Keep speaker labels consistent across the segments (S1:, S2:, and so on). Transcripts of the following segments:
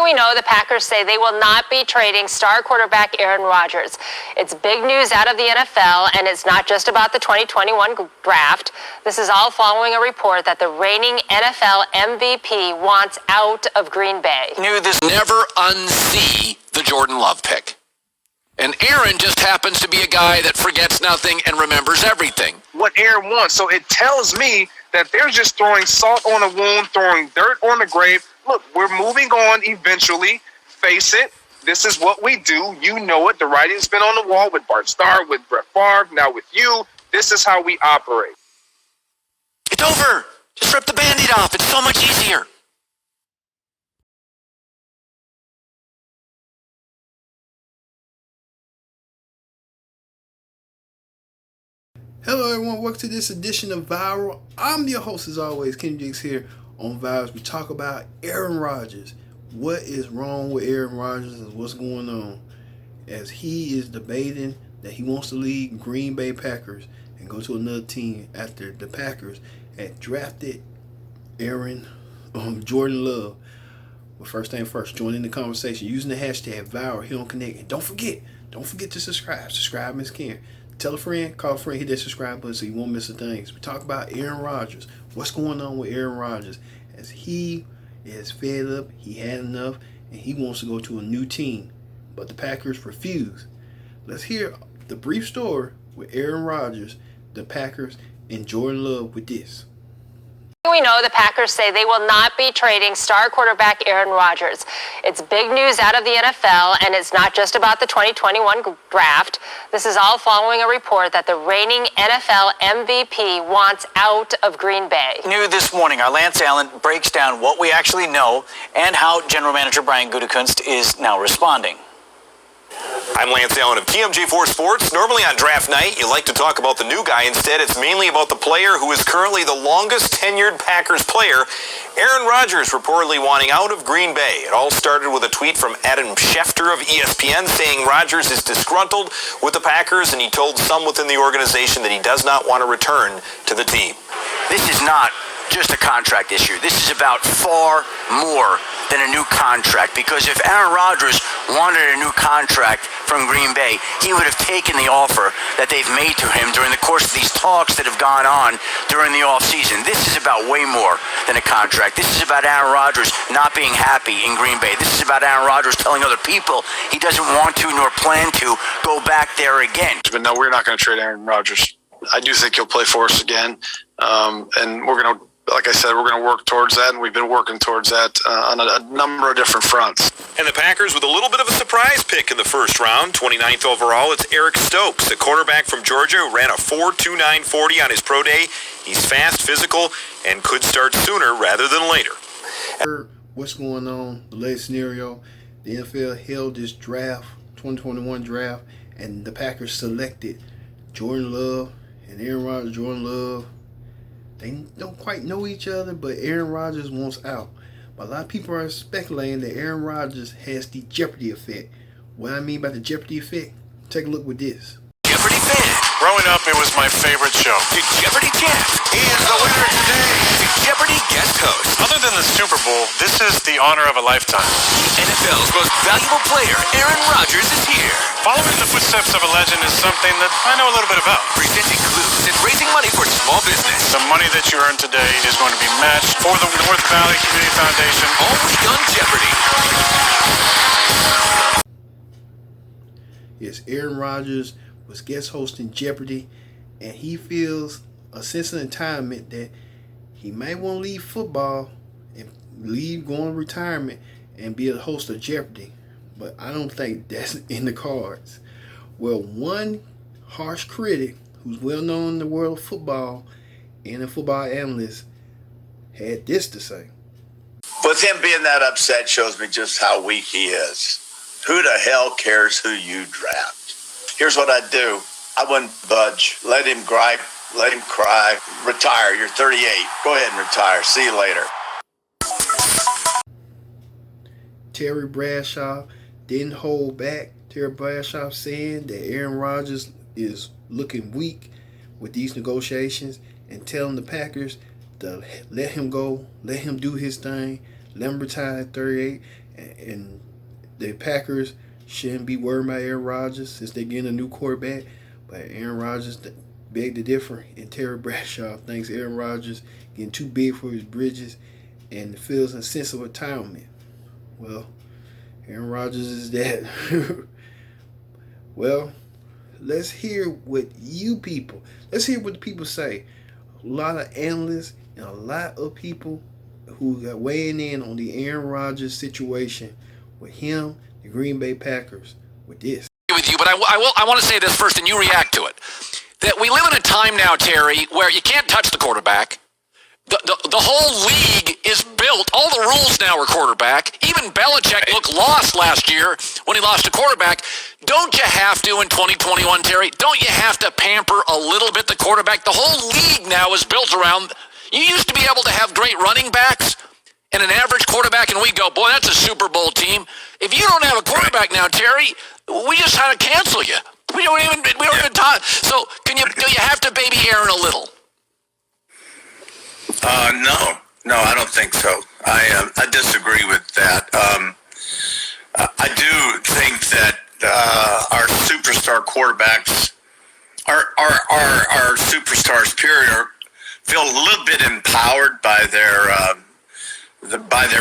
S1: We know the Packers say they will not be trading star quarterback Aaron Rodgers. It's big news out of the NFL, and it's not just about the 2021 draft. This is all following a report that the reigning NFL MVP wants out of Green Bay.
S2: Knew this never unsee the Jordan Love pick. And Aaron just happens to be a guy that forgets nothing and remembers everything.
S3: What Aaron wants. So it tells me that they're just throwing salt on a wound, throwing dirt on the grave. Look, we're moving on eventually. Face it. This is what we do. You know it. The writing's been on the wall with Bart Starr, with Brett Favre, now with you. This is how we operate.
S2: It's over. Just rip the Band-Aid off. It's so much easier.
S4: Hello everyone, welcome to this edition of Viral. I'm your host as always, Kenny Diggs here on Virals. We talk about Aaron Rodgers. What is wrong with Aaron Rodgers and what's going on as he is debating that he wants to leave Green Bay Packers and go to another team after the Packers had drafted Jordan Love. But first thing first, join in the conversation using the hashtag Viral here on Connect. And don't forget to subscribe. Subscribe is care. Tell a friend, call a friend, hit that subscribe button so you won't miss a thing. We talk about Aaron Rodgers. What's going on with Aaron Rodgers? As he is fed up, he had enough, and he wants to go to a new team. But the Packers refuse. Let's hear the brief story with Aaron Rodgers, the Packers, and Jordan Love with this.
S1: We know the Packers say they will not be trading star quarterback Aaron Rodgers. It's big news out of the NFL, and it's not just about the 2021 draft. This is all following a report that the reigning NFL MVP wants out of Green Bay.
S5: New this morning, our Lance Allen breaks down what we actually know and how General Manager Brian Gutekunst is now responding.
S6: I'm Lance Allen of TMJ4 Sports. Normally on draft night, you like to talk about the new guy. Instead, it's mainly about the player who is currently the longest tenured Packers player, Aaron Rodgers, reportedly wanting out of Green Bay. It all started with a tweet from Adam Schefter of ESPN saying Rodgers is disgruntled with the Packers, and he told some within the organization that he does not want to return to the team.
S7: This is not just a contract issue. This is about far more than a new contract, because if Aaron Rodgers wanted a new contract from Green Bay, he would have taken the offer that they've made to him during the course of these talks that have gone on during the offseason. This is about way more than a contract. This is about Aaron Rodgers not being happy in Green Bay. This is about Aaron Rodgers telling other people he doesn't want to nor plan to go back there again.
S8: But no, we're not going to trade Aaron Rodgers. I do think he'll play for us again, and we're going to, like I said, we're going to work towards that, and we've been working towards that on a number of different fronts.
S6: And the Packers with a little bit of a surprise pick in the first round, 29th overall. It's Eric Stokes, a cornerback from Georgia who ran a 4.29 40 on his pro day. He's fast, physical, and could start sooner rather than later.
S4: What's going on? The latest scenario, the NFL held this draft, 2021 draft, and the Packers selected Jordan Love and Aaron Rodgers. Jordan Love, they don't quite know each other, but Aaron Rodgers wants out. But a lot of people are speculating that Aaron Rodgers has the Jeopardy effect. What I mean by the Jeopardy effect, take a look with this.
S6: Jeopardy fan.
S9: Growing up, it was my favorite show.
S6: The Jeopardy champ. He is the winner today. The Jeopardy guest host.
S9: Other than the Super Bowl, this is the honor of a lifetime.
S6: The NFL's most valuable player, Aaron Rodgers, is here.
S9: Following the footsteps of a legend is something that I know a little bit about.
S6: Presenting clues and raising money for small business.
S9: The money that you earn today is going to be matched for the North Valley Community Foundation.
S6: All week on Jeopardy.
S4: Yes, Aaron Rodgers was guest hosting Jeopardy, and he feels a sense of entitlement that he might want to leave football and go on retirement and be a host of Jeopardy. But I don't think that's in the cards. Well, one harsh critic who's well known in the world of football and a football analyst had this to say.
S10: With him being that upset shows me just how weak he is. Who the hell cares who you draft? Here's what I'd do. I wouldn't budge. Let him gripe. Let him cry. Retire. You're 38. Go ahead and retire. See you later.
S4: Terry Bradshaw didn't hold back. Terry Bradshaw saying that Aaron Rodgers is looking weak with these negotiations and telling the Packers to let him go, let him do his thing, let him retire at 38, And the Packers shouldn't be worried about Aaron Rodgers since they're getting a new quarterback. But Aaron Rodgers begged to differ, and Terry Bradshaw thinks Aaron Rodgers getting too big for his bridges and feels a sense of retirement. Well, Aaron Rodgers is that. Well, let's hear what let's hear what the people say. A lot of analysts and a lot of people who are weighing in on the Aaron Rodgers situation with him, the Green Bay Packers, with this.
S2: With you, but I want to say this first, and you react to it. That we live in a time now, Terry, where you can't touch the quarterback. The whole league is built. All the rules now are quarterback. Even Belichick looked lost last year when he lost a quarterback. Don't you have to in 2021, Terry? Don't you have to pamper a little bit the quarterback? The whole league now is built around. You used to be able to have great running backs and an average quarterback, and we go, boy, that's a Super Bowl team. If you don't have a quarterback now, Terry, we just had to cancel you. We don't even talk. So do you have to baby Aaron a little?
S10: No, I don't think so. I disagree with that. I do think that our superstar quarterbacks, our superstars, period, feel a little bit empowered by their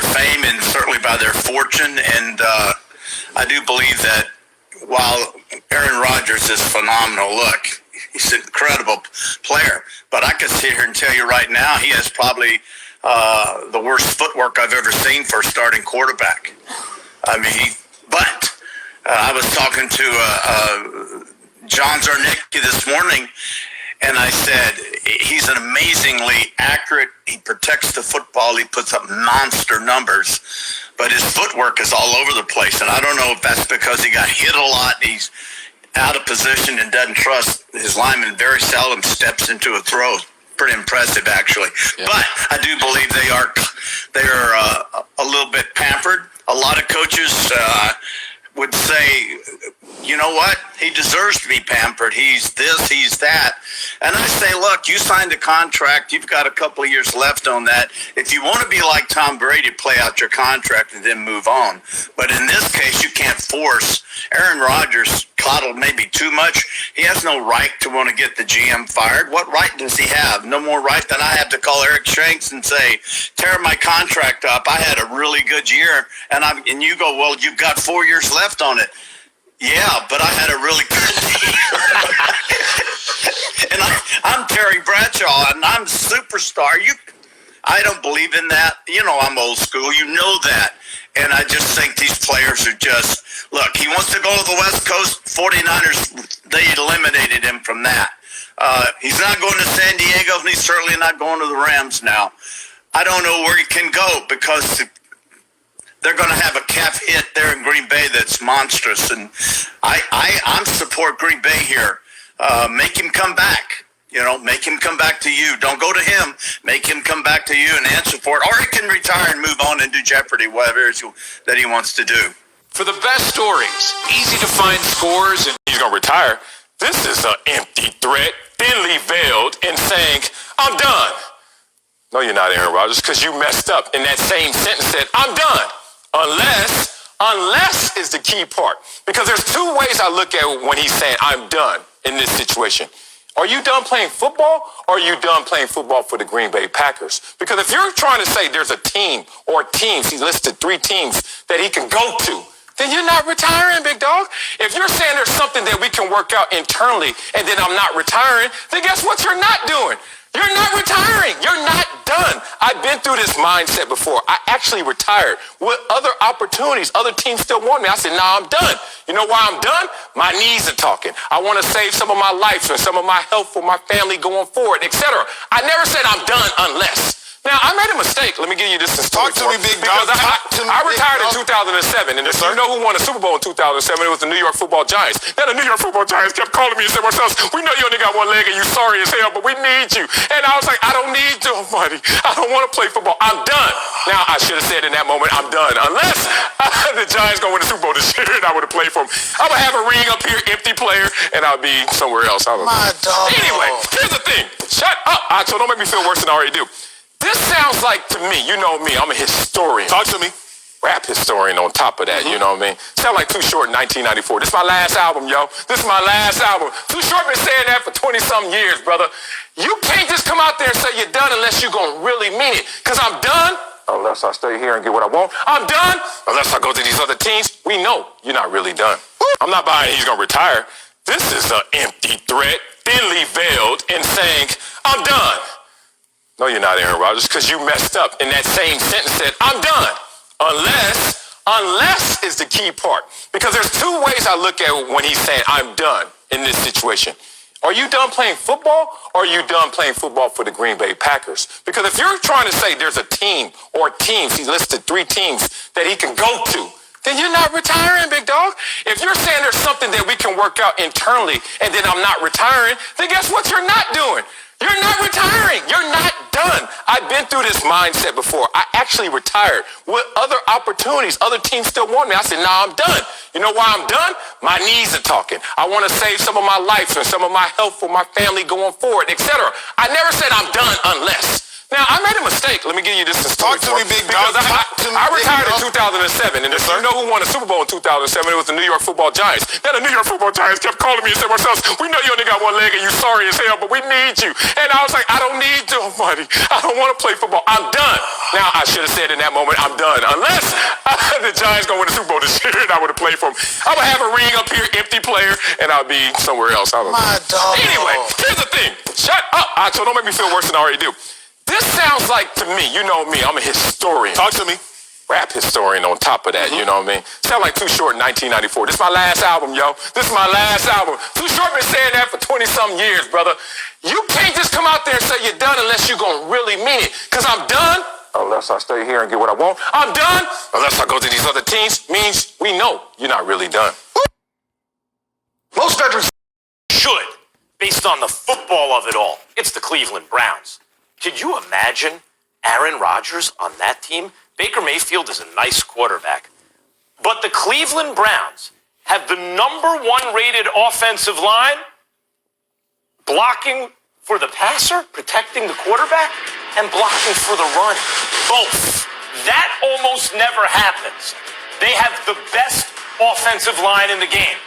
S10: fame and certainly by their fortune. And I do believe that while Aaron Rodgers is phenomenal, look, he's an incredible player. But I could sit here and tell you right now, he has probably the worst footwork I've ever seen for a starting quarterback. I mean, I was talking to John Zarnicki this morning, and I said, he's an amazingly accurate, he protects the football, he puts up monster numbers, but his footwork is all over the place. And I don't know if that's because he got hit a lot, he's out of position and doesn't trust his lineman, very seldom steps into a throw. Pretty impressive, actually. Yeah. But I do believe they are a little bit pampered. A lot of coaches would say, you know what? He deserves to be pampered. He's this, he's that. And I say, look, you signed a contract. You've got a couple of years left on that. If you want to be like Tom Brady, play out your contract and then move on. But in this case, you can't force Aaron Rodgers coddled maybe too much. He has no right to want to get the GM fired. What right does he have? No more right than I have to call Eric Shanks and say, tear my contract up. I had a really good year. And you go, well, you've got 4 years left on it. Yeah, but I had a really good year. And I'm Terry Bradshaw, and I'm a superstar. I don't believe in that. You know, I'm old school. You know that. And I just think these players are just, look, he wants to go to the West Coast. 49ers, they eliminated him from that. He's not going to San Diego, and he's certainly not going to the Rams now. I don't know where he can go because they're going to have a cap hit there in Green Bay that's monstrous. And I support Green Bay here. Make him come back. You know, make him come back to you. Don't go to him. Make him come back to you and answer for it. Or he can retire and move on and do Jeopardy, whatever it is that he wants to do.
S6: For the best stories, easy to find scores, and he's going to retire. This is an empty threat, thinly veiled, and saying, I'm done. No, you're not, Aaron Rodgers, because you messed up in that same sentence said, I'm done. Unless is the key part. Because there's two ways I look at it when he's saying, I'm done in this situation. Are you done playing football, or are you done playing football for the Green Bay Packers? Because if you're trying to say there's a team or teams, he listed 3 teams that he can go to, then you're not retiring, big dog. If you're saying there's something that we can work out internally and then I'm not retiring, then guess what you're not doing? You're not retiring. You're not done. I've been through this mindset before. I actually retired with other opportunities. Other teams still want me. I said, nah, I'm done. You know why I'm done? My knees are talking. I want to save some of my life and some of my health for my family going forward, etc. I never said I'm done unless. Now, I made a mistake. Let me give you this story.
S11: Talk to me, big dog.
S6: I retired in 2007, and if you know who won a Super Bowl in 2007, it was the New York Football Giants. Now, the New York Football Giants kept calling me and said, Marcellus, we know you only got one leg and you sorry as hell, but we need you. And I was like, I don't need nobody. I don't want to play football. I'm done. Now, I should have said in that moment, I'm done. Unless the Giants going to win the Super Bowl this year and I would have played for them. I would have a ring up here, empty player, and I'll be somewhere else.
S11: My dog.
S6: Anyway, here's the thing. Shut up. So don't make me feel worse than I already do. This sounds like, to me, you know me, I'm a historian.
S11: Talk to me. rap historian on top of that, you know what I mean? Sound like Too Short in 1994. This is my last album, yo. This is my last album. Too Short been saying that for 20-something years, brother. You can't just come out there and say you're done unless you're going to really mean it. Because I'm done unless I stay here and get what I want. I'm done unless I go to these other teams. We know you're not really done. I'm not buying he's going to retire. This is an empty threat, thinly veiled, and saying, I'm done. No, you're not, Aaron Rodgers, because you messed up in that same sentence said, I'm done. Unless is the key part. Because there's two ways I look at it when he's saying, I'm done in this situation. Are you done playing football, or are you done playing football for the Green Bay Packers? Because if you're trying to say there's a team or teams, he listed 3 teams that he can go to, then you're not retiring, big dog. If you're saying there's something that we can work out internally and then I'm not retiring, then guess what you're not doing? You're not retiring. You're not done. I've been through this mindset before. I actually retired with other opportunities. Other teams still want me. I said, nah, I'm done. You know why I'm done? My knees are talking. I want to save some of my life and some of my health for my family going forward, etc. I never said I'm done unless. Now, I made a mistake. Let me give you this story.
S12: Talk to me, big dog.
S11: I retired in 2007, and if you know who won the Super Bowl in 2007, it was the New York Football Giants. Then the New York Football Giants kept calling me and said, Marcellus, we know you only got one leg and you sorry as hell, but we need you. And I was like, I don't need nobody. I don't want to play football. I'm done. Now, I should have said in that moment, I'm done. Unless the Giants going to win the Super Bowl this year and I would have played for them. I would have a ring up here, empty player, and I'll be somewhere else. I don't know.
S12: My dog.
S11: Anyway, here's the thing. Shut up. So don't make me feel worse than I already do. This sounds like, to me, you know me, I'm a historian.
S12: Talk to me.
S11: Rap historian on top of that, you know what I mean? Sound like Too Short in 1994. This is my last album, yo. This is my last album. Too Short been saying that for 20-something years, brother. You can't just come out there and say you're done unless you're going to really mean it. Because I'm done unless I stay here and get what I want. I'm done unless I go to these other teams. Means we know you're not really done.
S6: Most veterans should, based on the football of it all. It's the Cleveland Browns. Could you imagine Aaron Rodgers on that team? Baker Mayfield is a nice quarterback. But the Cleveland Browns have the #1 rated offensive line, blocking for the passer, protecting the quarterback, and blocking for the run. Both. That almost never happens. They have the best offensive line in the game.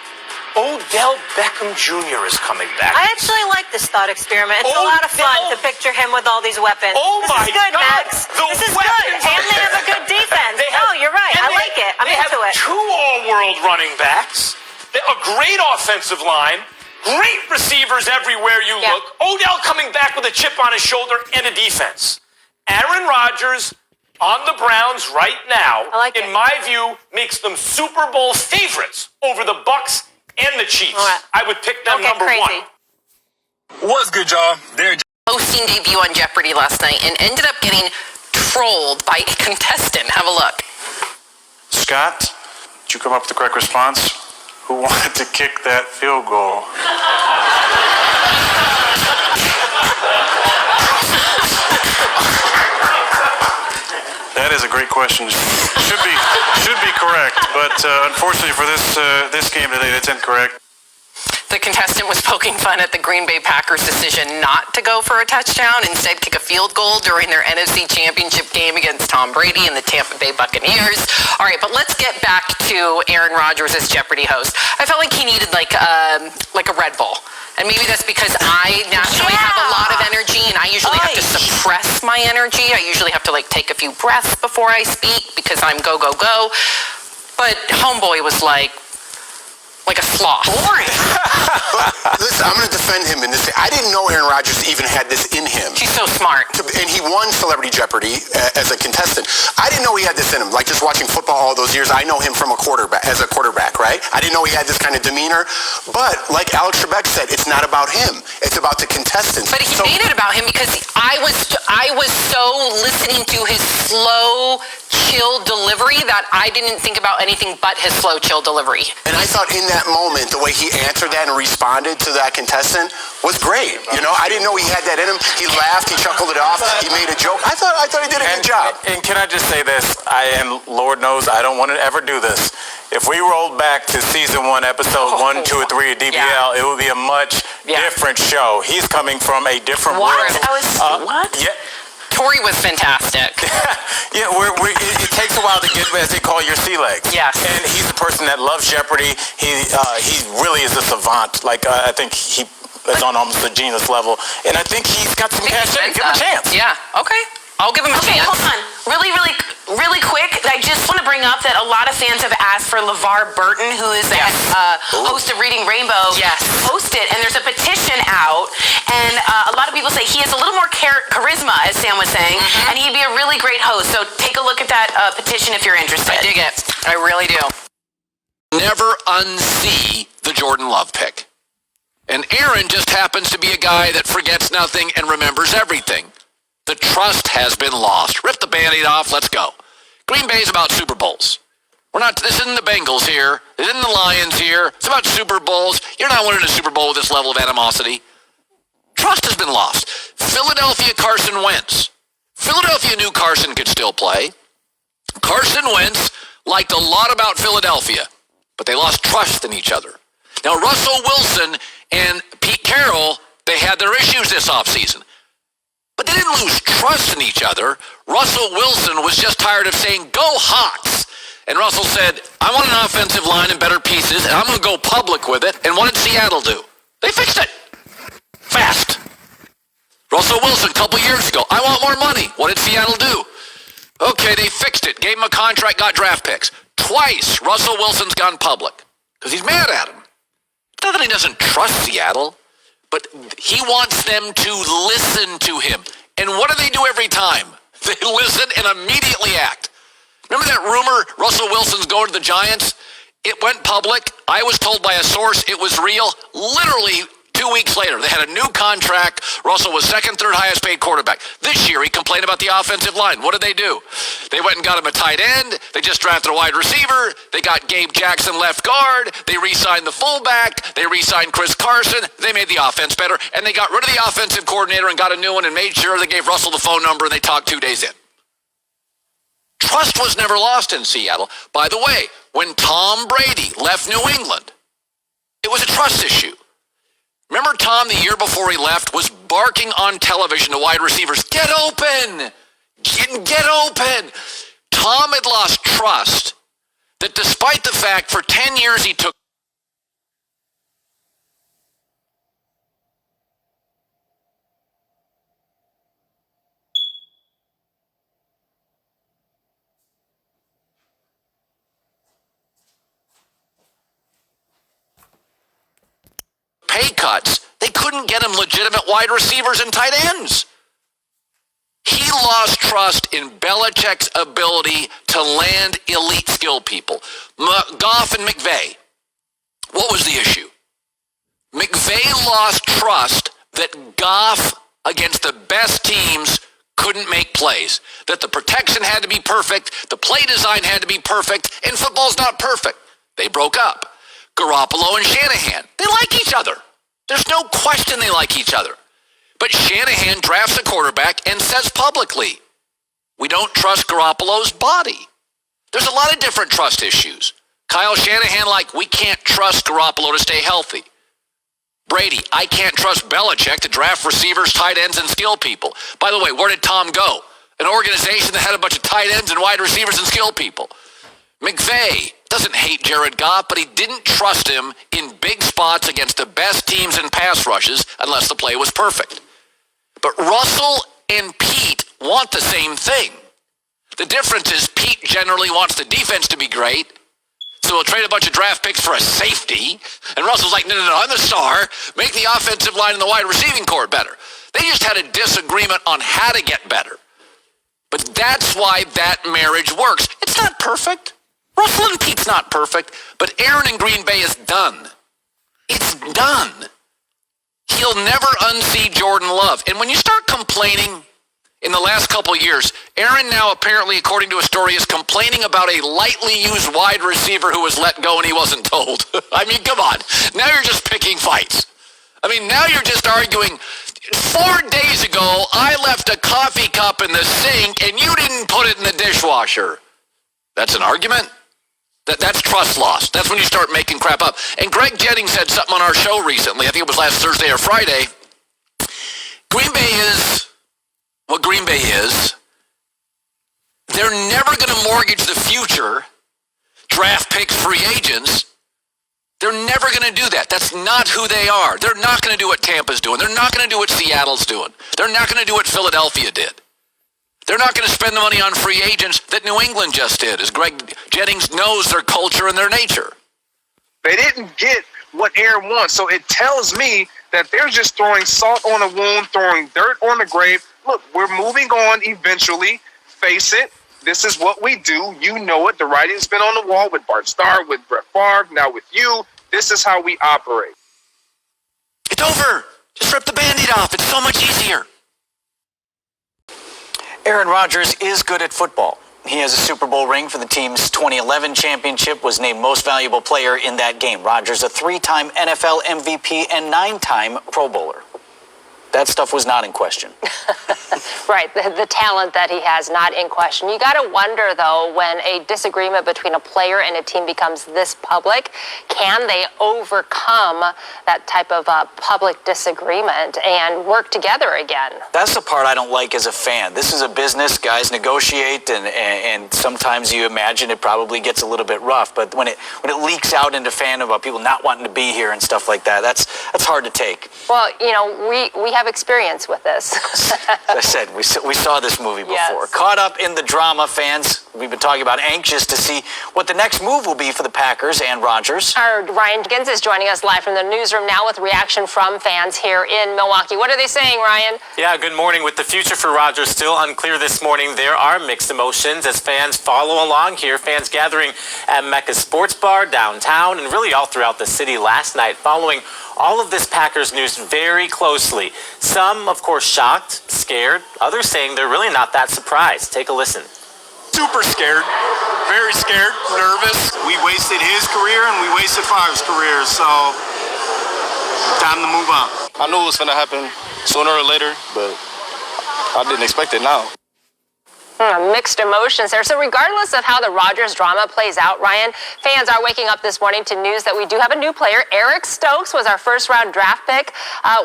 S6: Odell Beckham Jr. is coming back.
S1: I actually like this thought experiment. It's a lot of fun to picture him with all these weapons.
S6: Oh
S1: this
S6: my
S1: is good,
S6: God.
S1: Max. This is good. And they have a good defense. You're right. I like it. I'm into it.
S6: 2 all-world running backs, a great offensive line, great receivers everywhere you look. Odell coming back with a chip on his shoulder and a defense. Aaron Rodgers on the Browns right now, in my view, makes them Super Bowl favorites over the Bucs and the Chiefs. I would pick them number 1.
S12: What's good, y'all?
S13: Hosting debut on Jeopardy last night and ended up getting trolled by a contestant. Have a look.
S9: Scott, did you come up with the correct response? Who wanted to kick that field goal? That is a great question. Should be correct, but unfortunately for this game today, that's incorrect.
S13: The contestant was poking fun at the Green Bay Packers' decision not to go for a touchdown, instead kick a field goal during their NFC Championship game against Tom Brady and the Tampa Bay Buccaneers. All right, but let's get back to Aaron Rodgers as Jeopardy host. I felt like he needed like a Red Bull. And maybe that's because I naturally have a lot of energy and I usually have to suppress my energy. I usually have to take a few breaths before I speak because I'm go, go, go. But homeboy was like a sloth.
S12: Boring. Listen, I'm going to defend him in this. I didn't know Aaron Rodgers even had this in him.
S13: He's so smart.
S12: And he won Celebrity Jeopardy as a contestant. I didn't know he had this in him. Like just watching football all those years, I know him from as a quarterback, right? I didn't know he had this kind of demeanor. But like Alex Trebek said, it's not about him. It's about the contestants.
S13: But he made it about him because I was so listening to his slow, chill delivery that I didn't think about anything but his slow, chill delivery.
S12: And I thought in that moment, the way he answered that and responded to that contestant was great. You know, I didn't know he had that in him. He laughed, he chuckled it off, he made a joke. I thought he did a good job.
S9: And can I just say this? And Lord knows I don't want to ever do this. If we rolled back to season 1, episode 1, 2, or 3 of DBL, it would be a much different show. He's coming from a different world.
S13: What?
S9: Yeah.
S13: Torrey was fantastic.
S9: Yeah, it takes a while to get, as they call, your sea legs.
S13: Yes.
S9: And he's a person that loves Jeopardy. He really is a savant. Like, I think he is on almost a genius level. And I think he's got some cash in. Give him a chance.
S13: Yeah, okay. I'll give him a chance.
S14: Hold on. Really quick, I just want to bring up that a lot of fans have asked for LeVar Burton, who is the host of Reading Rainbow, to host it, and there's a petition out, and a lot of people say he has a little more charisma, as Sam was saying, and he'd be a really great host. So take a look at that petition if you're interested.
S13: I dig it. I really do.
S2: Never unsee the Jordan Love pick. And Aaron just happens to be a guy that forgets nothing and remembers everything. The trust has been lost. Rip the Band-Aid off. Let's go. Green Bay's about Super Bowls. This isn't the Bengals here. This isn't the Lions here. It's about Super Bowls. You're not winning a Super Bowl with this level of animosity. Trust has been lost. Philadelphia Carson Wentz. Philadelphia knew Carson could still play. Carson Wentz liked a lot about Philadelphia, but they lost trust in each other. Now, Russell Wilson and Pete Carroll, they had their issues this offseason. But they didn't lose trust in each other. Russell Wilson was just tired of saying, "Go Hawks." And Russell said, "I want an offensive line and better pieces, and I'm going to go public with it." And what did Seattle do? They fixed it. Fast. Russell Wilson, a couple years ago, "I want more money." What did Seattle do? Okay, they fixed it. Gave him a contract, got draft picks. Twice, Russell Wilson's gone public because he's mad at him. Not that he doesn't trust Seattle, but he wants them to listen to him. And what do they do every time? They listen and immediately act. Remember that rumor Russell Wilson's going to the Giants? It went public. I was told by a source it was real. Literally 2 weeks later, they had a new contract. Russell was second, third highest paid quarterback. This year, he complained about the offensive line. What did they do? They went and got him a tight end. They just drafted a wide receiver. They got Gabe Jackson left guard. They re-signed the fullback. They re-signed Chris Carson. They made the offense better. And they got rid of the offensive coordinator and got a new one and made sure they gave Russell the phone number and they talked 2 days in. Trust was never lost in Seattle. By the way, when Tom Brady left New England, it was a trust issue. Remember Tom, the year before he left, was barking on television to wide receivers, "Get open! Get open!" Tom had lost trust that despite the fact for 10 years he took pay cuts, they couldn't get him legitimate wide receivers and tight ends. He lost trust in Belichick's ability to land elite skill people. Goff and McVay. What was the issue? McVay lost trust that Goff against the best teams couldn't make plays. That the protection had to be perfect, the play design had to be perfect, and football's not perfect. They broke up. Garoppolo and Shanahan, they like each other. There's no question they like each other. But Shanahan drafts a quarterback and says publicly, "We don't trust Garoppolo's body." There's a lot of different trust issues. Kyle Shanahan, we can't trust Garoppolo to stay healthy. Brady, I can't trust Belichick to draft receivers, tight ends, and skill people. By the way, where did Tom go? An organization that had a bunch of tight ends and wide receivers and skill people. McVay doesn't hate Jared Goff, but he didn't trust him in big spots against the best teams in pass rushes unless the play was perfect. But Russell and Pete want the same thing. The difference is Pete generally wants the defense to be great, so he'll trade a bunch of draft picks for a safety. And Russell's like, no, I'm the star. Make the offensive line and the wide receiving core better. They just had a disagreement on how to get better. But that's why that marriage works. It's not perfect. Russell and Pete's not perfect, but Aaron in Green Bay is done. It's done. He'll never unsee Jordan Love. And when you start complaining in the last couple of years, Aaron now apparently, according to a story, is complaining about a lightly used wide receiver who was let go and he wasn't told. I mean, come on. Now you're just picking fights. I mean, now you're just arguing. 4 days ago, I left a coffee cup in the sink and you didn't put it in the dishwasher. That's an argument? That's trust loss. That's when you start making crap up. And Greg Jennings said something on our show recently. I think it was last Thursday or Friday. Green Bay is what Green Bay is, they're never going to mortgage the future, draft picks, free agents. They're never going to do that. That's not who they are. They're not going to do what Tampa's doing. They're not going to do what Seattle's doing. They're not going to do what Philadelphia did. They're not going to spend the money on free agents that New England just did, as Greg Jennings knows their culture and their nature.
S3: They didn't get what Aaron wants, so it tells me that they're just throwing salt on a wound, throwing dirt on the grave. Look, we're moving on eventually. Face it. This is what we do. You know it. The writing's been on the wall with Bart Starr, with Brett Favre, now with you. This is how we operate.
S2: It's over. Just rip the Band-Aid off. It's so much easier.
S5: Aaron Rodgers is good at football. He has a Super Bowl ring for the team's 2011 championship, was named most valuable player in that game. Rodgers, a 3-time NFL MVP and 9-time Pro Bowler. That stuff was not in question.
S1: Right, the talent that he has not in question. You got to wonder, though, when a disagreement between a player and a team becomes this public, can they overcome that type of public disagreement and work together again?
S5: That's the part I don't like as a fan. This is a business. Guys negotiate, and sometimes you imagine it probably gets a little bit rough. But when it leaks out into fandom about people not wanting to be here and stuff like that, that's hard to take.
S1: Well, you know, we have experience with this.
S5: As I said, we saw this movie before.
S1: Yes.
S5: Caught up in the drama, fans, we've been talking about, anxious to see what the next move will be for the Packers and Rodgers.
S1: Our Ryan Higgins is joining us live from the newsroom now with reaction from fans here in Milwaukee. What are they saying, Ryan?
S15: Yeah, good morning. With the future for Rodgers still unclear this morning, there are mixed emotions as fans follow along here. Fans gathering at Mecca Sports Bar downtown and really all throughout the city last night following all of this Packers news very closely. Some, of course, shocked, scared. Others saying they're really not that surprised. Take a listen.
S16: Super scared, very scared, nervous. We wasted his career and we wasted Favre's career, so time to move on.
S8: I knew it was going to happen sooner or later, but I didn't expect it now.
S1: Mixed emotions there. So regardless of how the Rodgers drama plays out, Ryan, fans are waking up this morning to news that we do have a new player. Eric Stokes was our first-round draft pick.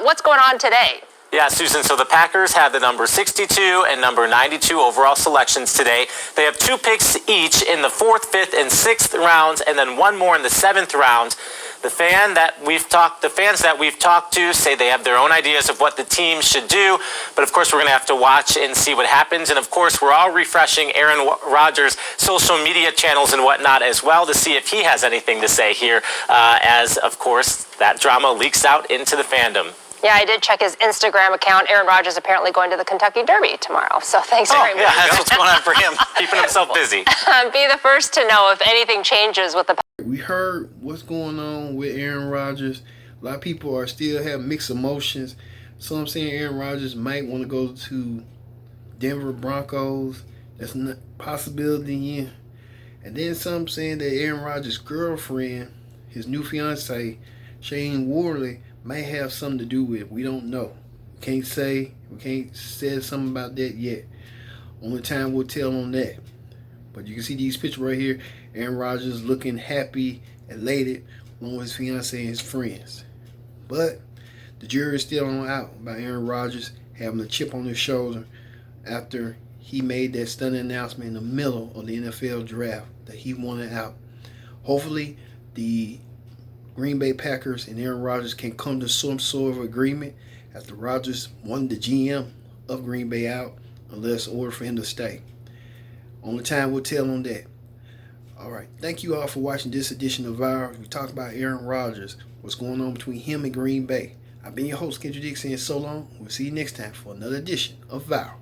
S1: What's going on today?
S15: Yeah, Susan, so the Packers have the number 62 and number 92 overall selections today. They have 2 picks each in the 4th, 5th, and 6th rounds, and then 1 more in the 7th round. The fans that we've talked to say they have their own ideas of what the team should do, but of course we're going to have to watch and see what happens. And of course we're all refreshing Aaron Rodgers' social media channels and whatnot as well to see if he has anything to say here, as of course that drama leaks out into the fandom.
S1: Yeah, I did check his Instagram account. Aaron Rodgers apparently going to the Kentucky Derby tomorrow. So thanks very much.
S5: Yeah, that's what's going on for him.
S15: Keeping himself busy.
S1: Be the first to know if anything changes with the...
S4: We heard what's going on with Aaron Rodgers. A lot of people are still have mixed emotions. Some saying Aaron Rodgers might want to go to Denver Broncos. That's a possibility, yeah. And then some saying that Aaron Rodgers' girlfriend, his new fiance, Shane Worley, may have something to do with it. We don't know. We can't say something about that yet. Only time will tell on that. But you can see these pictures right here. Aaron Rodgers looking happy, elated, along with his fiance and his friends. But the jury is still on out about Aaron Rodgers having a chip on his shoulder after he made that stunning announcement in the middle of the NFL draft that he wanted out. Hopefully, the Green Bay Packers and Aaron Rodgers can come to some sort of agreement after Rodgers wanted the GM of Green Bay out unless order for him to stay. Only time will tell on that. All right. Thank you all for watching this edition of Viral. We talked about Aaron Rodgers, what's going on between him and Green Bay. I've been your host, Kendrick Dick, saying so long. We'll see you next time for another edition of Viral.